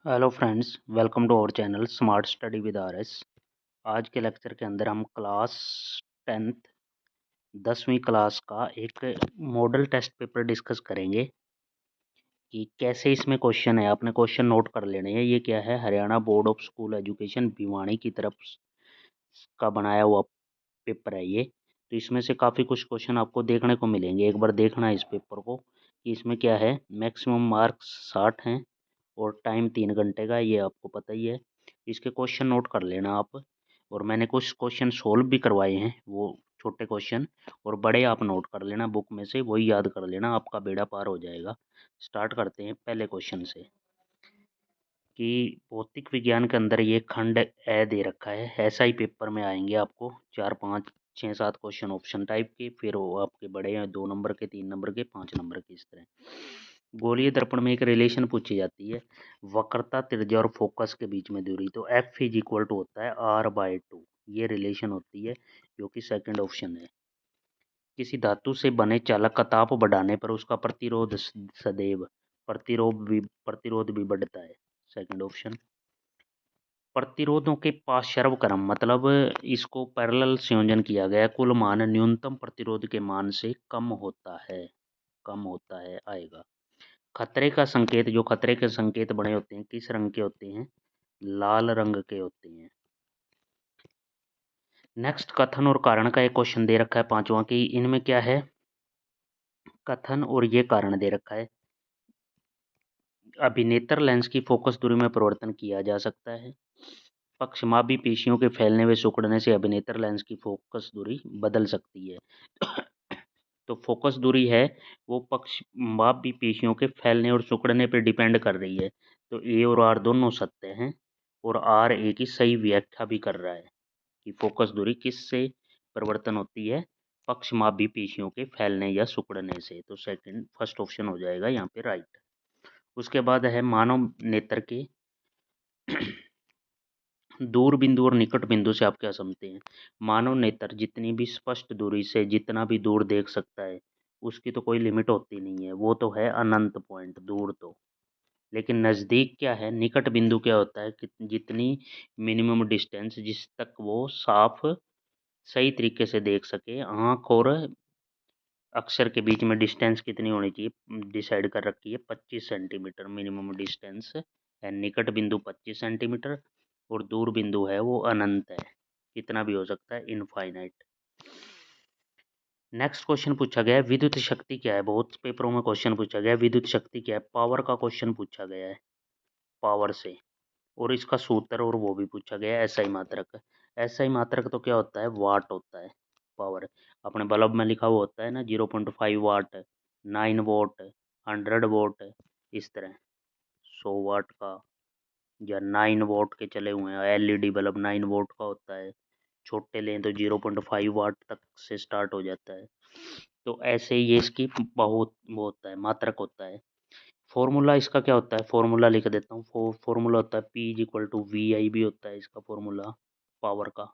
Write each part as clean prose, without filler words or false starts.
Hello friends, welcome to our channel smart study with RS. आज के lecture के अंदर हम क्लास 10th 10वीं क्लास का एक मॉडल टेस्ट पेपर डिस्कस करेंगे कि कैसे इसमें क्वेश्चन है। आपने क्वेश्चन नोट कर लेने हैं। ये क्या है, Haryana board of school education Bhiwani की तरफ का बनाया हुआ पेपर है ये। तो इसमें से काफ़ी कुछ क्वेश्चन आपको देखने को मिलेंगे। एक बार देखना है इस पेपर को कि इसमें क्या है। मैक्सिमम मार्क्स 60 हैं और टाइम 3 घंटे का, ये आपको पता ही है। इसके क्वेश्चन नोट कर लेना आप। और मैंने कुछ क्वेश्चन सोल्व भी करवाए हैं, वो छोटे क्वेश्चन, और बड़े आप नोट कर लेना बुक में से, वही याद कर लेना, आपका बेड़ा पार हो जाएगा। स्टार्ट करते हैं पहले क्वेश्चन से कि भौतिक विज्ञान के अंदर ये खंड ए दे रखा है। ऐसा ही पेपर में आएंगे आपको 4 5 6 7 क्वेश्चन ऑप्शन टाइप के, फिर वो आपके बड़े हैं 2 नंबर के, 3 नंबर के, 5 नंबर के, इस तरह। गोलीय दर्पण में एक रिलेशन पूछी जाती है, वक्रता, त्रिज्या और फोकस के बीच में दूरी। तो एफ इज इक्वल टू होता है R/2। ये रिलेशन होती है, जो कि सेकंड ऑप्शन है। किसी धातु से बने चालक का ताप बढ़ाने पर उसका प्रतिरोध सदैव प्रतिरोध भी बढ़ता है। Second option. प्रतिरोधों के पार्श्व क्रम, मतलब इसको पैरेलल संयोजन किया गया, कुल मान न्यूनतम प्रतिरोध के मान से कम होता है आएगा। खतरे का संकेत, जो खतरे के संकेत बने होते हैं किस रंग के होते हैं, लाल रंग के होते हैं। नेक्स्ट, कथन और कारण का एक क्वेश्चन दे रखा है पांचवा की। इनमें क्या है, कथन और ये कारण दे रखा है। अभिनेत्र लेंस की फोकस दूरी में परिवर्तन किया जा सकता है। पक्षमापी पेशियों के फैलने व सिकुड़ने से अभिनेत्र लेंस की फोकस दूरी बदल सकती है। तो फोकस दूरी है वो पक्षमापी पेशियों के फैलने और सिकुड़ने पर डिपेंड कर रही है। तो ए और आर दोनों सत्य हैं, और आर ए की सही व्याख्या भी कर रहा है कि फोकस दूरी किससे परिवर्तन होती है, पक्षमापी पेशियों के फैलने या सिकुड़ने से। तो सेकंड फर्स्ट ऑप्शन हो जाएगा यहाँ पे राइट। उसके बाद है मानव नेत्र के दूर बिंदु और निकट बिंदु से आप क्या समझते हैं। मानव नेत्र जितनी भी स्पष्ट दूरी से जितना भी दूर देख सकता है, उसकी तो कोई लिमिट होती नहीं है, वो तो है अनंत पॉइंट दूर तो। लेकिन नज़दीक क्या है, निकट बिंदु क्या होता है कि जितनी मिनिमम डिस्टेंस जिस तक वो साफ सही तरीके से देख सके। आँख और अक्षर के बीच में डिस्टेंस कितनी होनी चाहिए, डिसाइड कर रखी है 25 सेंटीमीटर मिनिमम डिस्टेंस है। निकट बिंदु 25 सेंटीमीटर, और दूर बिंदु है वो अनंत है, कितना भी हो सकता है, इनफाइनाइट। नेक्स्ट क्वेश्चन पूछा गया है, विद्युत शक्ति क्या है। बहुत पेपरों में क्वेश्चन पूछा गया है विद्युत शक्ति क्या है। पावर का क्वेश्चन पूछा गया है, पावर से, और इसका सूत्र और वो भी पूछा गया है। एसआई मात्रक, एसआई मात्रक तो क्या होता है, वाट होता है। पावर अपने बल्ब में लिखा हुआ होता है ना, 0.5 वाट, 9 वोल्ट, 100 वोल्ट, इस तरह। 100 वाट का या 9 वोल्ट के चले हुए हैं। एलईडी बल्ब 9 वोल्ट का होता है। छोटे लें तो 0.5 वाट तक से स्टार्ट हो जाता है। तो ऐसे ही ये इसकी बहुत वो होता है, मात्रक होता है। फॉर्मूला इसका क्या होता है, फॉर्मूला लिख देता हूँ। फॉर्मूला होता है P=VI भी होता है इसका फॉर्मूला पावर का,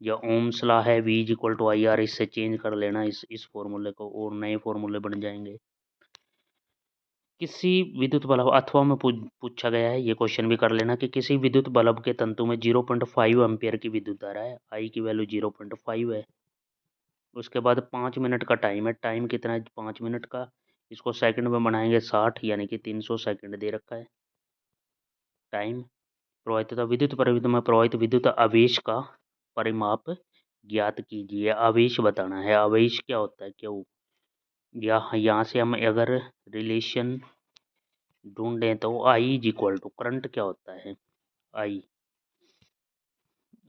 या ओम्स लॉ है V=IR। इससे चेंज कर लेना इस फॉर्मूले को, और नए फॉर्मूले बन जाएंगे। किसी विद्युत बल्ब, अथवा में पूछा गया है, ये क्वेश्चन भी कर लेना कि किसी विद्युत बल्ब के तंतु में 0.5 एम्पियर की विद्युत धारा है। आई की वैल्यू 0.5 है। उसके बाद 5 मिनट का टाइम है। टाइम कितना है, 5 मिनट का। इसको सेकंड में बनाएंगे 60, यानी कि 300 सेकंड दे रखा है टाइम। प्रवाहित विद्युत परिपथ में प्रवाहित विद्युत आवेश का परिमाप ज्ञात कीजिए। आवेश बताना है, आवेश क्या होता है, क्यों। या यहाँ से हम अगर रिलेशन ढूंढें तो I is equal to, current क्या होता है, आई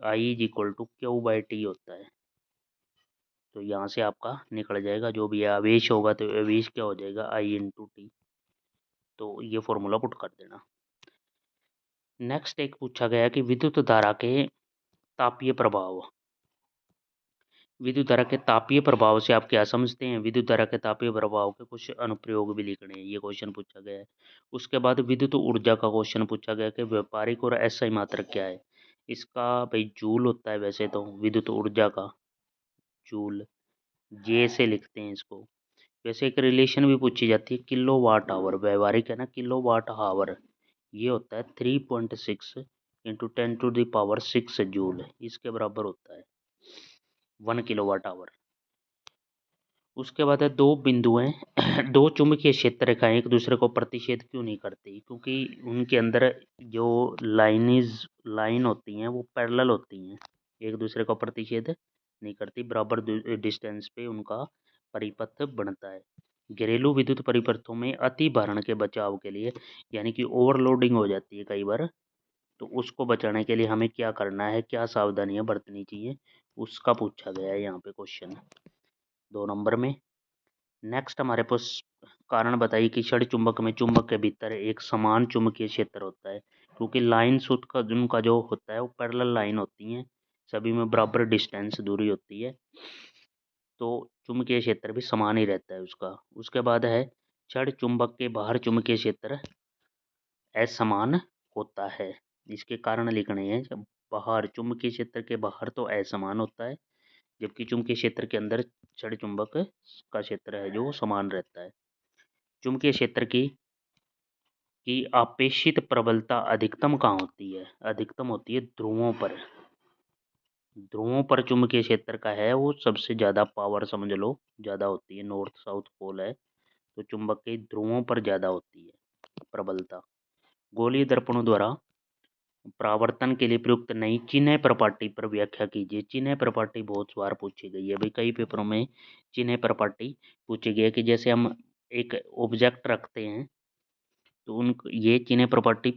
I is equal to Q/T होता है। तो यहाँ से आपका निकल जाएगा, जो भी आवेश होगा तो आवेश क्या हो जाएगा, I × T। तो ये फॉर्मूला पुट कर देना। नेक्स्ट एक पूछा गया कि विद्युत धारा के तापीय प्रभाव, विद्युत धारा के तापीय प्रभाव से आप क्या समझते हैं। विद्युत धारा के तापीय प्रभाव के कुछ अनुप्रयोग भी लिखने हैं, ये क्वेश्चन पूछा गया है। उसके बाद विद्युत ऊर्जा का क्वेश्चन पूछा गया कि व्यापारिक और एसआई मात्रक क्या है। इसका भाई जूल होता है वैसे तो, विद्युत ऊर्जा का जूल, जे से लिखते हैं इसको। वैसे एक रिलेशन भी पूछी जाती है, किलो वाट आवर। व्यवहारिक है ना, किलो वाट आवर, ये होता है 3.6 इंटू 10⁶ जूल, इसके बराबर होता है 1 किलोवाट आवर। उसके बाद है दो बिंदुएं दो चुंबकीय क्षेत्र रेखाएं एक दूसरे को प्रतिच्छेद क्यों नहीं करती? क्योंकि उनके अंदर जो लाइन होती हैं वो पैरेलल होती हैं, एक दूसरे को प्रतिच्छेद नहीं करती, बराबर डिस्टेंस पे उनका परिपथ बनता है। घरेलू विद्युत परिपथों में अति भारण के बचाव के लिए, यानी कि ओवरलोडिंग हो जाती है कई बार, तो उसको बचाने के लिए हमें क्या करना है, क्या सावधानियां बरतनी चाहिए, उसका पूछा गया है यहाँ पे क्वेश्चन 2 नंबर में। नेक्स्ट हमारे पास कारण बताइए कि क्षण चुंबक में चुंबक के भीतर एक समान चुंबकीय क्षेत्र होता है, क्योंकि लाइन सूत्र का उनका जो होता है वो पैरेलल लाइन होती हैं, सभी में बराबर डिस्टेंस दूरी होती है, तो चुंबकीय क्षेत्र भी समान ही रहता है उसका। उसके बाद है क्षण चुंबक के बाहर चुंबकीय क्षेत्र असमान होता है। इसके कारण लिखने हैं, जब बाहर चुंबकीय क्षेत्र के बाहर तो असमान होता है, जबकि चुंबकीय क्षेत्र के अंदर क्षण चुंबक का क्षेत्र है जो समान रहता है। चुंबकीय क्षेत्र की आपेक्षित प्रबलता अधिकतम कहाँ होती है? अधिकतम होती है ध्रुवों पर। ध्रुवों पर चुंबकीय क्षेत्र का है वो सबसे ज़्यादा पावर समझ लो ज़्यादा होती है, नॉर्थ साउथ पोल है तो चुंबक के ध्रुवों पर ज़्यादा होती है प्रबलता। गोलीय दर्पणों द्वारा परावर्तन के लिए प्रयुक्त नई चिन्ह प्रपाटी पर व्याख्या कीजिए। चिन्ह प्रपाटी बहुत बार पूछी गई है भाई, कई पेपरों में चिन्ह प्रपाटी पूछी गई है कि जैसे हम एक ऑब्जेक्ट रखते हैं तो उन ये चिन्ह property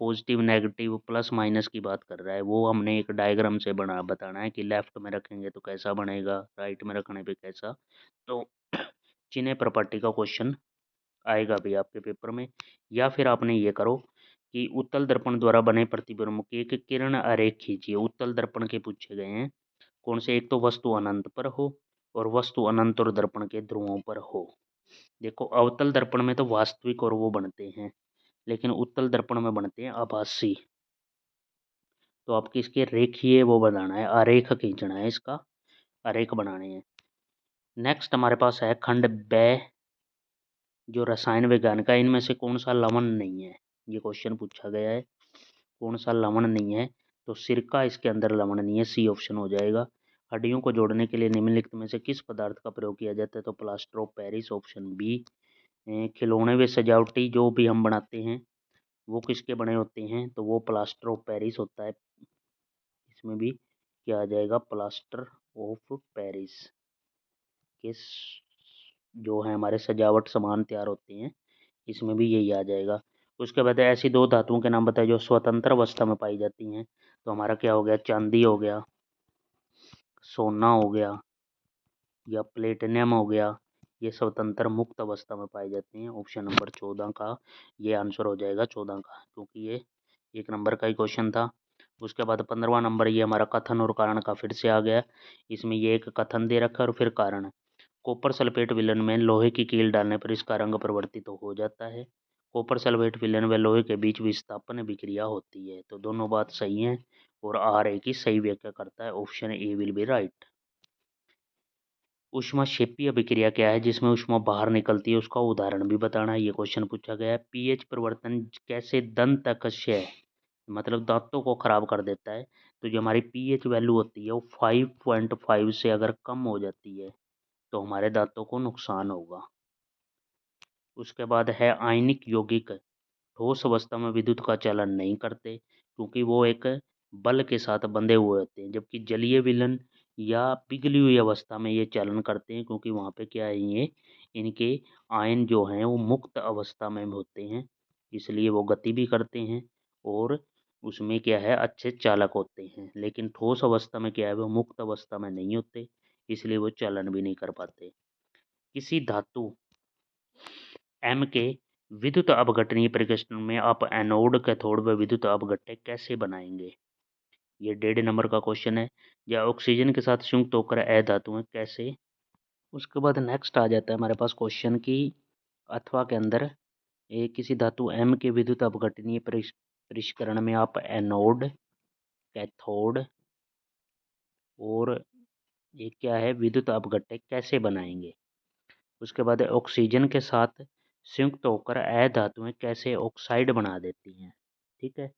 positive negative plus minus की बात कर रहा है, वो हमने एक डायग्राम से बताना है कि लेफ्ट में रखेंगे तो कैसा बनेगा, राइट में रखने पे कैसा। तो चिन्ह प्रॉपर्टी का क्वेश्चन आएगा भी आपके पेपर में। या फिर आपने ये करो कि उत्तल दर्पण द्वारा बने प्रतिबिंब की एक किरण आरेख खींचिए। उत्तल दर्पण के पूछे गए हैं कौन से, एक तो वस्तु अनंत पर हो और वस्तु अनंत और दर्पण के ध्रुवों पर हो। देखो अवतल दर्पण में तो वास्तविक और वो बनते हैं, लेकिन उत्तल दर्पण में बनते हैं आभासी। तो आपकी इसके रेखीय वो बनाना है, आरेख खींचना है, इसका आरेख बनाने हैं। नेक्स्ट हमारे पास है खंड ब जो रसायन विज्ञान का, इनमें से कौन सा लवण नहीं है, ये क्वेश्चन पूछा गया है। कौन सा लवण नहीं है, तो सिरका इसके अंदर लवण नहीं है, सी ऑप्शन हो जाएगा। हड्डियों को जोड़ने के लिए निम्नलिखित में से किस पदार्थ का प्रयोग किया जाता है, तो plaster of Paris option B. खिलौने व सजावटी जो भी हम बनाते हैं वो किसके बने होते हैं, तो वो प्लास्टर ऑफ पेरिस होता है। इसमें भी क्या आ जाएगा, प्लास्टर ऑफ पेरिस के जो है हमारे सजावट सामान तैयार होते हैं, इसमें भी यही आ जाएगा। उसके बाद ऐसी दो धातुओं के नाम बताए जो स्वतंत्र अवस्था में पाई जाती हैं, तो हमारा क्या हो गया, चांदी हो गया, सोना हो गया या प्लेटिनियम हो गया, ये स्वतंत्र मुक्त अवस्था में पाए जाते हैं। ऑप्शन नंबर 14 का ये आंसर हो जाएगा, 14 का, क्योंकि ये 1 नंबर का ही क्वेश्चन था। उसके बाद 15वां नंबर ये हमारा कथन और कारण का फिर से आ गया। इसमें ये एक कथन दे रखा है और फिर कारण। कॉपर सल्फेट विलयन में लोहे की कील डालने पर इसका रंग परिवर्तित हो जाता है। कॉपर सल्फेट विलयन व लोहे के बीच विस्थापन विक्रिया होती है, तो दोनों बात सही है और आर ए की सही व्याख्या करता है, option A will be right. ऊष्माक्षेपीय अभिक्रिया क्या है जिसमें ऊष्मा बाहर निकलती है, उसका उदाहरण भी बताना है, ये क्वेश्चन पूछा गया है। पीएच परिवर्तन कैसे दंतकस्य मतलब दांतों को खराब कर देता है, तो जो हमारी पीएच वैल्यू होती है वो 5.5 से अगर कम हो जाती है तो हमारे दांतों को नुकसान होगा। उसके बाद है आयनिक यौगिक ठोस अवस्था में विद्युत का चालन नहीं करते, क्योंकि वो एक बल के साथ बंधे हुए होते हैं, जबकि जलीय विलयन या पिघली हुई अवस्था में ये चालन करते हैं, क्योंकि वहाँ पे क्या है, ये इनके आयन जो हैं वो मुक्त अवस्था में होते हैं, इसलिए वो गति भी करते हैं और उसमें क्या है, अच्छे चालक होते हैं। लेकिन ठोस अवस्था में क्या है, वो मुक्त अवस्था में नहीं होते, इसलिए वो चालन भी नहीं कर पाते। किसी धातु एम के विद्युत अपघटनीय प्रकृति में आप एनोड, कैथोड व विद्युत अपघट्य कैसे बनाएंगे, ये 1.5 नंबर का क्वेश्चन है। या ऑक्सीजन के साथ संयुक्त होकर अधातुएं कैसे। उसके बाद नेक्स्ट आ जाता है हमारे पास क्वेश्चन की अथवा के अंदर किसी धातु एम के विद्युत अपघटनीय परिष्करण में आप एनोड, कैथोड और ये क्या है विद्युत अपघट्य कैसे बनाएंगे। उसके बाद ऑक्सीजन के साथ संयुक्त होकर अधातुएं कैसे ऑक्साइड बना देती हैं। ठीक है,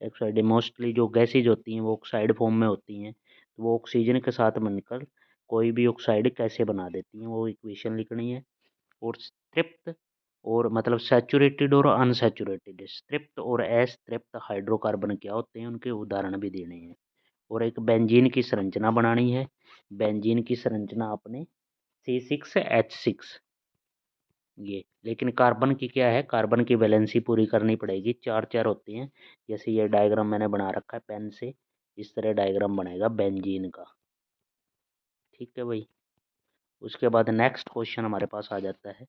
ऑक्साइड मोस्टली जो गैसेज होती हैं वो ऑक्साइड फॉर्म में होती हैं, तो वो ऑक्सीजन के साथ मिलकर कोई भी ऑक्साइड कैसे बना देती हैं, वो इक्वेशन लिखनी है। और तृप्त और मतलब सैचुरेटेड और अनसैचुरेटेड, तृप्त और अतृप्त हाइड्रोकार्बन क्या होते हैं, उनके उदाहरण भी देने हैं। और एक बेंजीन की संरचना बनानी है। बेंजीन की संरचना अपने C6H6 ये, लेकिन कार्बन की क्या है, कार्बन की वैलेंसी पूरी करनी पड़ेगी, 4 4 होती हैं। जैसे ये डायग्राम मैंने बना रखा है पेन से, इस तरह डायग्राम बनेगा बेंजीन का। ठीक है भाई, उसके बाद नेक्स्ट क्वेश्चन हमारे पास आ जाता है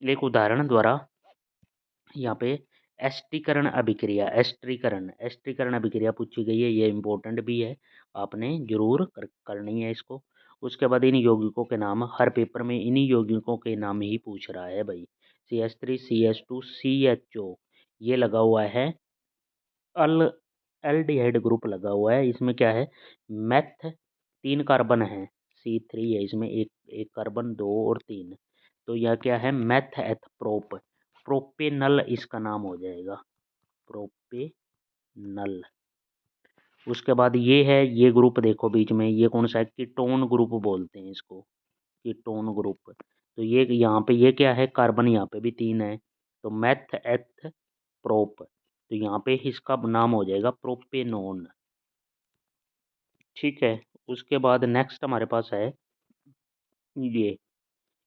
एक उदाहरण द्वारा यहाँ पे एस्ट्रीकरण अभिक्रिया पूछी गई है, ये इम्पोर्टेंट भी है, आपने जरूर करनी है इसको। उसके बाद इन यौगिकों के नाम, हर पेपर में इन्हीं यौगिकों के नाम ही पूछ रहा है भाई। CH3 CH2 CHO, ये लगा हुआ है अल एल्डिहाइड ग्रुप लगा हुआ है, इसमें क्या है, मेथ 3 कार्बन है, C3 है इसमें, एक एक कार्बन, 2 और 3, तो यह क्या है, मेथ एथ प्रोपेनल इसका नाम हो जाएगा, प्रोपेनल। उसके बाद ये है, ये ग्रुप देखो बीच में, ये कौन सा है, कीटोन ग्रुप बोलते हैं इसको, कीटोन ग्रुप। तो ये यहाँ पे ये क्या है, कार्बन यहाँ पे भी 3 है, तो मेथ एथ प्रोप, तो यहाँ पे इसका नाम हो जाएगा प्रोपेनोन। ठीक है, उसके बाद नेक्स्ट हमारे पास है ये,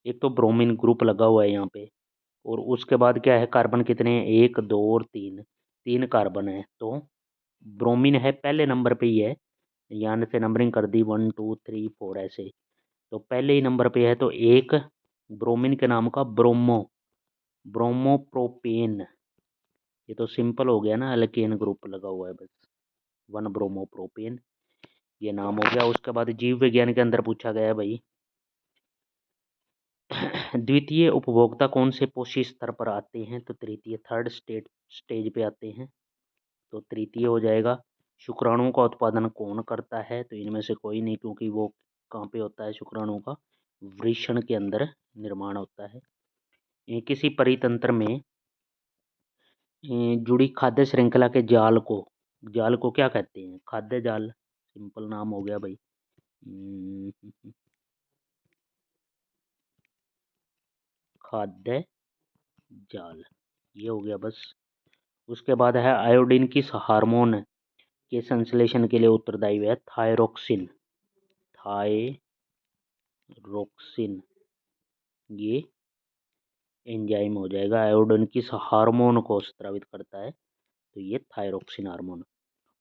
एक तो ब्रोमीन ग्रुप लगा हुआ है यहाँ पे, और उसके बाद क्या है, कार्बन कितने हैं, 1 2 और 3, 3 कार्बन है, तो ब्रोमीन है पहले नंबर पे ही है, यहाँ से नंबरिंग कर दी 1 2 3 4 ऐसे, तो पहले ही नंबर पे है, तो एक ब्रोमीन के नाम का ब्रोमोप्रोपेन, ये तो सिंपल हो गया ना, एल्केन ग्रुप लगा हुआ है बस, 1 ब्रोमोप्रोपेन, ये नाम हो गया। उसके बाद जीव विज्ञान के अंदर पूछा गया है भाई द्वितीय उपभोक्ता कौन से पोषी स्तर पर आते हैं, तो तृतीय, थर्ड स्टेज पे आते हैं, तो तृतीय हो जाएगा। शुक्राणुओं का उत्पादन कौन करता है, तो इनमें से कोई नहीं, क्योंकि वो कहाँ पे होता है, शुक्राणुओं का वृषण के अंदर निर्माण होता है। किसी परितंत्र में जुड़ी खाद्य श्रृंखला के जाल को क्या कहते हैं, खाद्य जाल, सिंपल नाम हो गया भाई, खाद्य जाल, ये हो गया बस। उसके बाद है आयोडीन किस हार्मोन के संश्लेषण के लिए उत्तरदायी है, थायरोक्सिन, ये एंजाइम हो जाएगा, आयोडीन किस हार्मोन को स्रावित करता है, तो ये थायरोक्सिन हार्मोन।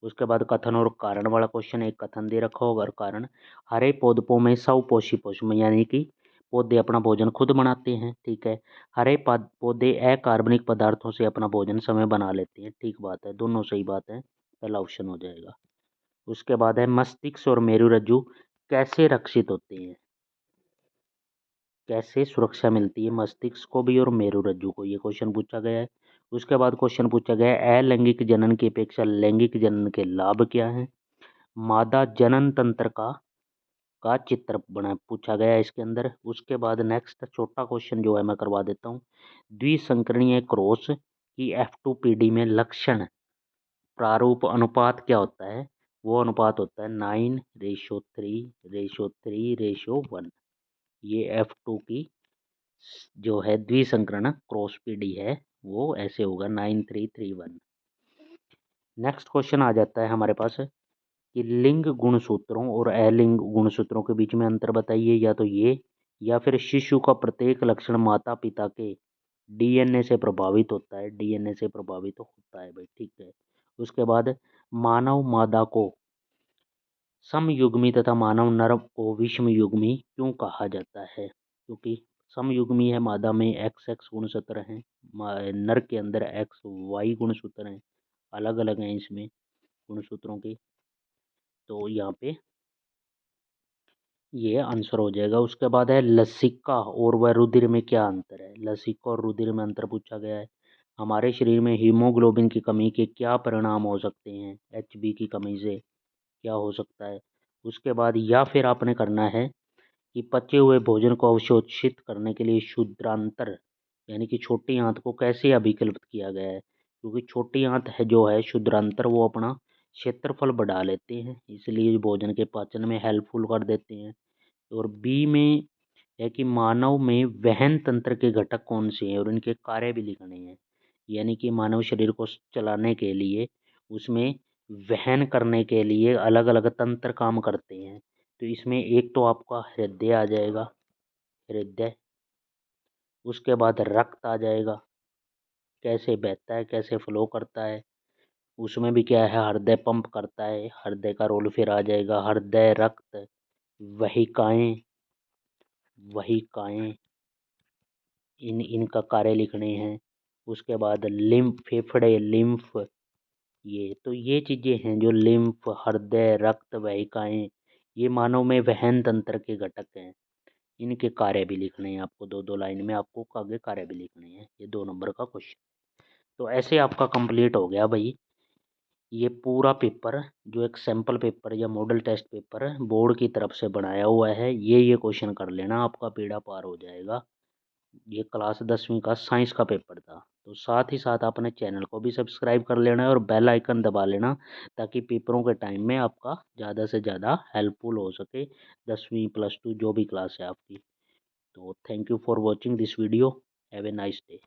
उसके बाद कथन और कारण वाला क्वेश्चन, एक कथन दे रखा होगा और कारण, हरे पौधों में स्वपोषी पशु यानी कि पौधे अपना भोजन खुद बनाते हैं। ठीक है, हरे पौधे अकार्बनिक पदार्थों से अपना भोजन समय बना लेते हैं, ठीक बात है, दोनों सही बात है, पहला ऑप्शन हो जाएगा। उसके बाद है मस्तिष्क और मेरुरज्जु कैसे रक्षित होते हैं, कैसे सुरक्षा मिलती है मस्तिष्क को भी और मेरुरज्जु को, ये क्वेश्चन पूछा गया है। उसके बाद क्वेश्चन पूछा गया है अलैंगिक जनन की अपेक्षा लैंगिक जनन के लाभ क्या हैं, मादा जनन तंत्र का चित्र बना पूछा गया है इसके अंदर। उसके बाद नेक्स्ट छोटा क्वेश्चन जो है मैं करवा देता हूँ, द्विसंकरणीय क्रॉस की F2PD में लक्षण प्रारूप अनुपात क्या होता है, वो अनुपात होता है 9:3:3:1, ये F2 की जो है द्विसंकरण क्रॉस पीडी है, वो ऐसे होगा 9:3:3:1। नेक्स्ट क्वेश्चन आ जाता है हमारे पास कि लिंग गुणसूत्रों और अलिंग गुणसूत्रों के बीच में अंतर बताइए, या तो ये, या फिर शिशु का प्रत्येक लक्षण माता पिता के DNA से प्रभावित होता है, DNA से प्रभावित होता है भाई। ठीक है, उसके बाद मानव मादा को समयुग्मी तथा मानव नर को विषमयुग्मी क्यों कहा जाता है, क्योंकि समयुग्मी है, मादा में XX गुणसूत्र हैं, नर के अंदर XY गुणसूत्र हैं, अलग अलग हैं इसमें गुणसूत्रों के, तो यहाँ पे ये आंसर हो जाएगा। उसके बाद है लसिका और व रुधिर में क्या अंतर है, लसिका और रुधिर में अंतर पूछा गया है। हमारे शरीर में हीमोग्लोबिन की कमी के क्या परिणाम हो सकते हैं, HB की कमी से क्या हो सकता है। उसके बाद या फिर आपने करना है कि पचे हुए भोजन को अवशोषित करने के लिए शुद्रांतर यानी कि छोटी आंत को कैसे अभिकल्पित किया गया है, क्योंकि छोटी आंत है जो है शुद्रांतर वो अपना क्षेत्रफल बढ़ा लेते हैं, इसलिए भोजन के पाचन में हेल्पफुल कर देते हैं। और बी में है कि मानव में वहन तंत्र के घटक कौन से हैं और इनके कार्य भी लिखने हैं, यानी कि मानव शरीर को चलाने के लिए उसमें वहन करने के लिए अलग अलग तंत्र काम करते हैं। तो इसमें एक तो आपका हृदय आ जाएगा, हृदय, उसके बाद रक्त आ जाएगा, कैसे बहता है कैसे फ्लो करता है, उसमें भी क्या है हृदय पंप करता है, हृदय का रोल फिर आ जाएगा, हृदय, रक्त, वहिकाएं, वहिकाएं, इनका कार्य लिखने हैं। उसके बाद लिम्फ, फेफड़े, लिम्फ, ये चीजें हैं जो लिम्फ, हृदय, रक्त, वाहिकाएं, ये मानव में वहन तंत्र के घटक हैं। इनके कार्य भी लिखने हैं आपको, दो दो लाइन में आपको आगे कार्य भी लिखने हैं। ये 2 नंबर का क्वेश्चन। तो ऐसे आपका कंप्लीट हो गया भाई ये पूरा पेपर, जो एक सैम्पल पेपर या मॉडल टेस्ट पेपर बोर्ड की तरफ से बनाया हुआ है। ये क्वेश्चन कर लेना, आपका बेड़ा पार हो जाएगा। ये क्लास 10वीं का साइंस का पेपर था। तो साथ ही साथ अपने चैनल को भी सब्सक्राइब कर लेना है और बेल आइकन दबा लेना, ताकि पेपरों के टाइम में आपका ज़्यादा से ज़्यादा हेल्पफुल हो सके 10वीं +2 जो भी क्लास है आपकी। तो thank you for watching this video. Have a nice day.